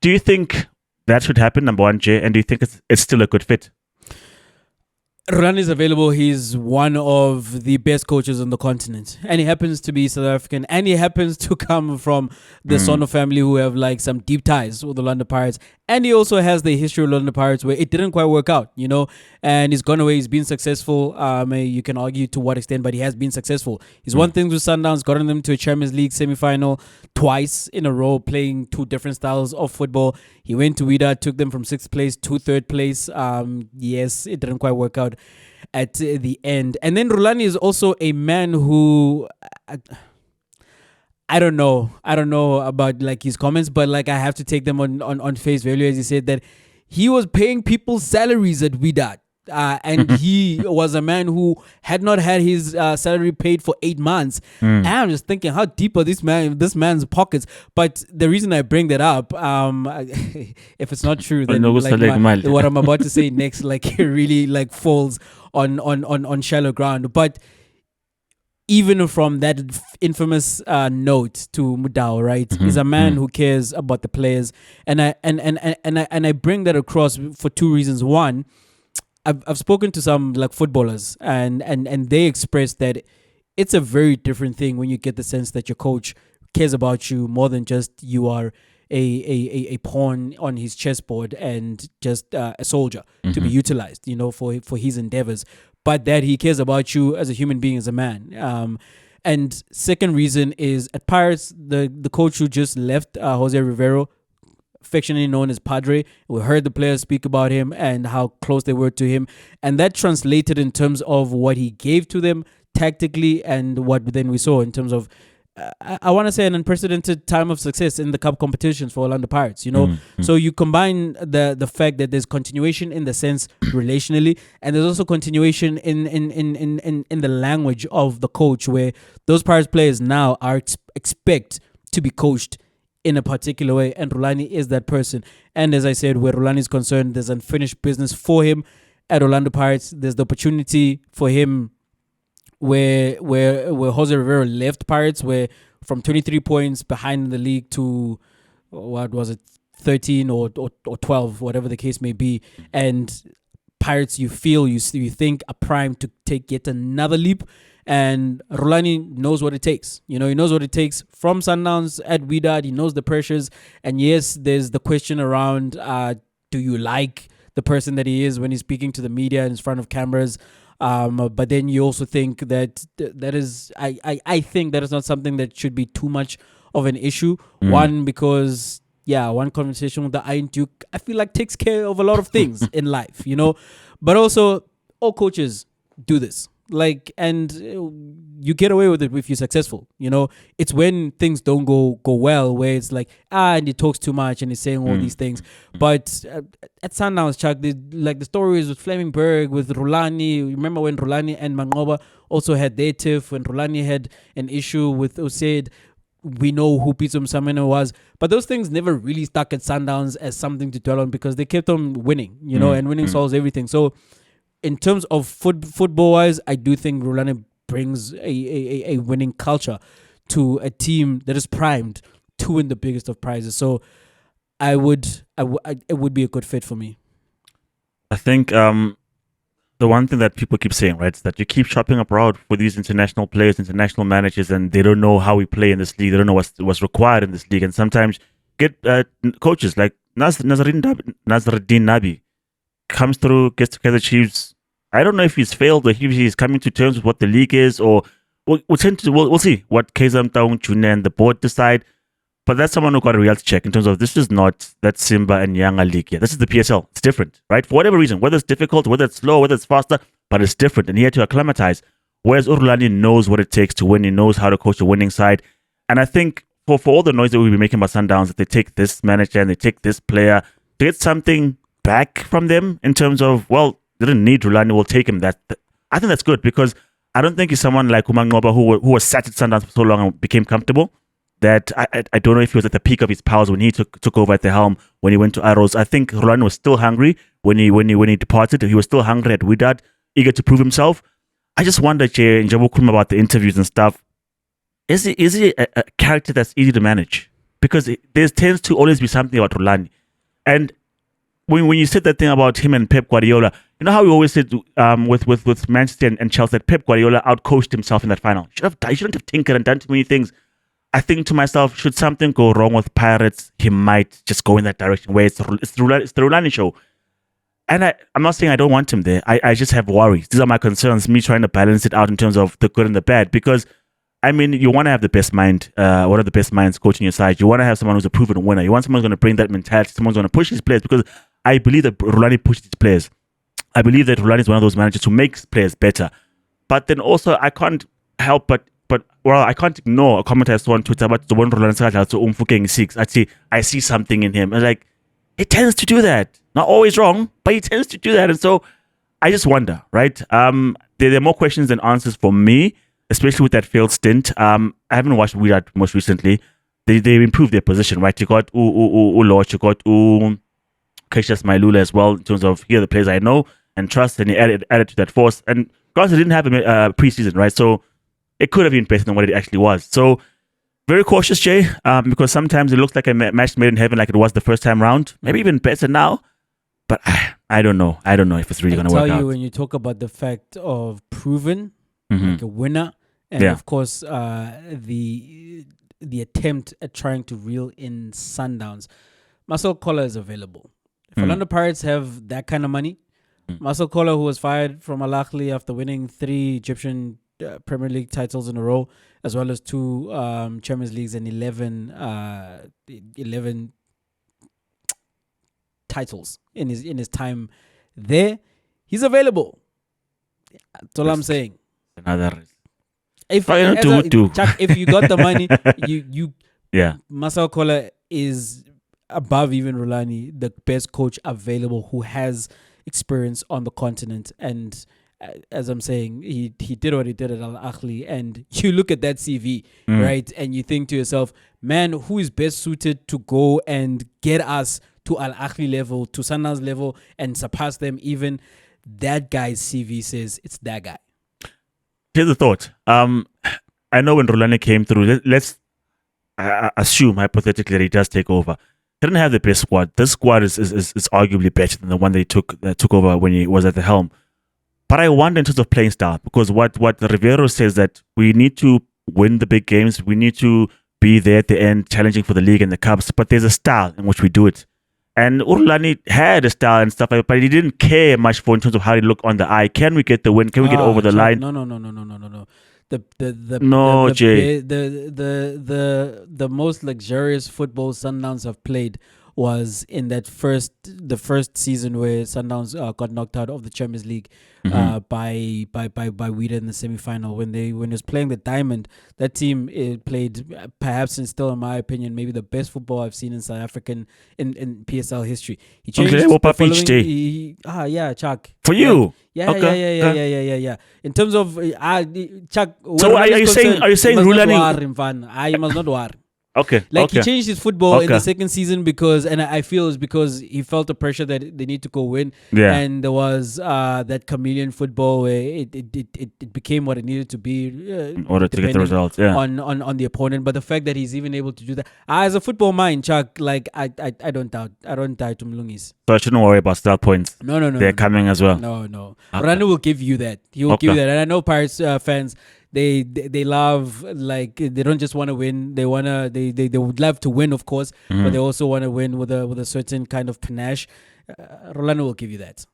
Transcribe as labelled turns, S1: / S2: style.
S1: Do you think that should happen, number one, Jay? And do you think it's still a good fit?
S2: Rhulani is available. He's one of the best coaches on the continent, and he happens to be South African, and he happens to come from the Sono family, who have like some deep ties with the London Pirates, and he also has the history of London Pirates where it didn't quite work out, and he's gone away. He's been successful. You can argue to what extent, but he has been successful. He's won things with Sundowns, gotten them to a Champions League semi-final twice in a row, playing two different styles of football. He went to Wydad, took them from 6th place to 3rd place. Yes, it didn't quite work out at the end. And then Rulani is also a man who I don't know about like his comments, but like I have to take them on face value, as he said that he was paying people's salaries at Wydad. And he was a man who had not had his salary paid for 8 months. And I'm just thinking, how deep are this man's pockets? But the reason I bring that up, if it's not true, then like what I'm about to say next, like it really like falls on shallow ground. But even from that infamous note to Mudau, right? He's a man who cares about the players, and I bring that across for 2 reasons. One, I've spoken to some like footballers, and they express that it's a very different thing when you get the sense that your coach cares about you more than just you are a pawn on his chessboard and just a soldier to be utilized, for his endeavors, but that he cares about you as a human being, as a man. And second reason is at Pirates, the coach who just left, Jose Rivero, affectionately known as Padre. We heard the players speak about him and how close they were to him, and that translated in terms of what he gave to them tactically, and what then we saw in terms of I want to say an unprecedented time of success in the cup competitions for Orlando Pirates. So you combine the fact that there's continuation in the sense relationally, and there's also continuation in the language of the coach, where those Pirates players now are expect to be coached in a particular way, and Rulani is that person. And as I said, where Rulani is concerned, there's unfinished business for him at Orlando Pirates. There's the opportunity for him where Jose Rivero left Pirates, where from 23 points behind the league to what was it, 13 or 12, whatever the case may be, and Pirates you think are primed to take yet another leap. And Rulani knows what it takes. He knows what it takes from Sundowns at Wydad. He knows the pressures. And yes, there's the question around, do you like the person that he is when he's speaking to the media in front of cameras? But then you also think that is, I think that is not something that should be too much of an issue. One, because, one conversation with the Iron Duke, I feel like takes care of a lot of things in life, But also, all coaches do this. And you get away with it if you're successful. It's when things don't go well, where it's like, and he talks too much and he's saying all these things. But at Sundowns, Chuck, the stories with Flemingberg, with Rulani. Remember when Rulani and Mangoba also had their tiff, when Rulani had an issue with Usaid? We know who Pitso Msamene was, but those things never really stuck at Sundowns as something to dwell on, because they kept on winning, and winning solves everything. So in terms of football-wise, I do think Rulani brings a winning culture to a team that is primed to win the biggest of prizes. So it would be a good fit for me.
S1: I think the one thing that people keep saying, right, is that you keep shopping abroad for these international players, international managers, and they don't know how we play in this league. They don't know what's required in this league. And sometimes get coaches like Nazruddin Nabi comes through, gets together, Chiefs. I don't know if he's failed or if he's coming to terms with what the league is, or we'll see what Kaizer Mtaung Jr. and the board decide. But that's someone who got a reality check in terms of this is not that Simba and Yanga league. Yeah, this is the PSL. It's different, right? For whatever reason, whether it's difficult, whether it's slow, whether it's faster, but it's different, and he had to acclimatize. Whereas Rulani knows what it takes to win. He knows how to coach a winning side. And I think for all the noise that we'll be making about Sundowns, that they take this manager and they take this player, to get something back from them in terms of, well, they didn't need Rulani, we'll take him. I think that's good, because I don't think he's someone like Umangoba who was sat at Sundowns for so long and became comfortable that I don't know if he was at the peak of his powers when he took over at the helm, when he went to Arrows. I think Rulani was still hungry when he departed. He was still hungry at Wydad, eager to prove himself. I just wonder, Jay, and Jabu Kulma, about the interviews and stuff. Is he a character that's easy to manage? because there tends to always be something about Rulani. And when you said that thing about him and Pep Guardiola, you know how we always said with Manchester and Chelsea that Pep Guardiola outcoached himself in that final. He shouldn't have tinkered and done too many things. I think to myself, should something go wrong with Pirates, he might just go in that direction where it's the Rulani show. And I'm not saying I don't want him there. I just have worries. These are my concerns, me trying to balance it out in terms of the good and the bad. Because, I mean, you want to have the best mind, one of the best minds coaching your side. You want to have someone who's a proven winner. You want someone who's going to bring that mentality. Someone's going to push his players. Because I believe that Rulani pushes his players. I believe that Rulani is one of those managers who makes players better. But then also, I can't help but I can't ignore a comment I saw on Twitter about the one Rulani to Umfukeng 6. I see something in him. And like, he tends to do that. Not always wrong, but he tends to do that. And so I just wonder, right? There are more questions than answers for me, especially with that failed stint. I haven't watched Wydad most recently. They improved their position, right? You got Lodge, you got Cassius Mailula as well, in terms of here are the players I know and trust, and he added to that force. And because they didn't have a preseason, right? So it could have been better than what it actually was. So very cautious, Jay, because sometimes it looks like a match made in heaven, like it was the first time round. Maybe even better now, but I don't know. I don't know if it's really going to work out.
S2: I tell you, when you talk about the fact of proven, like a winner, and of course the attempt at trying to reel in Sundowns, Marcel Koller is available. If Orlando Pirates have that kind of money, Marcel Koller, who was fired from Al Ahly after winning 3 Egyptian Premier League titles in a row, as well as 2 Champions Leagues and 11 titles in his time there, he's available. That's all I'm saying.
S1: Another.
S2: If Chuck, if you got the money, you Marcel Koller is above even Rulani, the best coach available who has experience on the continent. And as I'm saying, he did what he did at Al Ahly, and you look at that CV, right, and you think to yourself, man, who is best suited to go and get us to Al Ahly level, to Sundowns level, and surpass them even? That guy's CV says it's that guy.
S1: Here's the thought. I know when Rulani came through, let's assume hypothetically that he does take over. He didn't have the best squad. This squad is arguably better than the one they took over when he was at the helm. But I wonder in terms of playing style, because what Rivero says that we need to win the big games, we need to be there at the end, challenging for the league and the cups. But there's a style in which we do it. And Rulani had a style and stuff like that, but he didn't care much for in terms of how he looked on the eye. Can we get the win? Can we get over the line?
S2: No.
S1: Jay.
S2: The most luxurious football Sundowns have played was in the first season where Sundowns got knocked out of the Champions League by Wydad in the semi-final. When it was playing the Diamond, that team played perhaps, and still in my opinion, maybe the best football I've seen in South African in PSL history. He changed Chuck.
S1: For you?
S2: Yeah. In terms of Chuck.
S1: So are you saying
S2: Rulani? You must not worry.
S1: Okay.
S2: He changed his football in the second season and I feel it's because he felt the pressure that they need to go win.
S1: Yeah.
S2: And there was that chameleon football where it became what it needed to be
S1: in order to get the results. Yeah.
S2: On the opponent. But the fact that he's even able to do that, as a football mind, Chuck, I don't doubt Mlungis.
S1: So I shouldn't worry about style points.
S2: No.
S1: They're coming as well.
S2: No. Okay. Rhulani will give you that. He will give you that. And I know Pirates fans, they love, like, they don't just want to win. They would love to win, of course, but they also want to win with a certain kind of panache. Rhulani will give you that.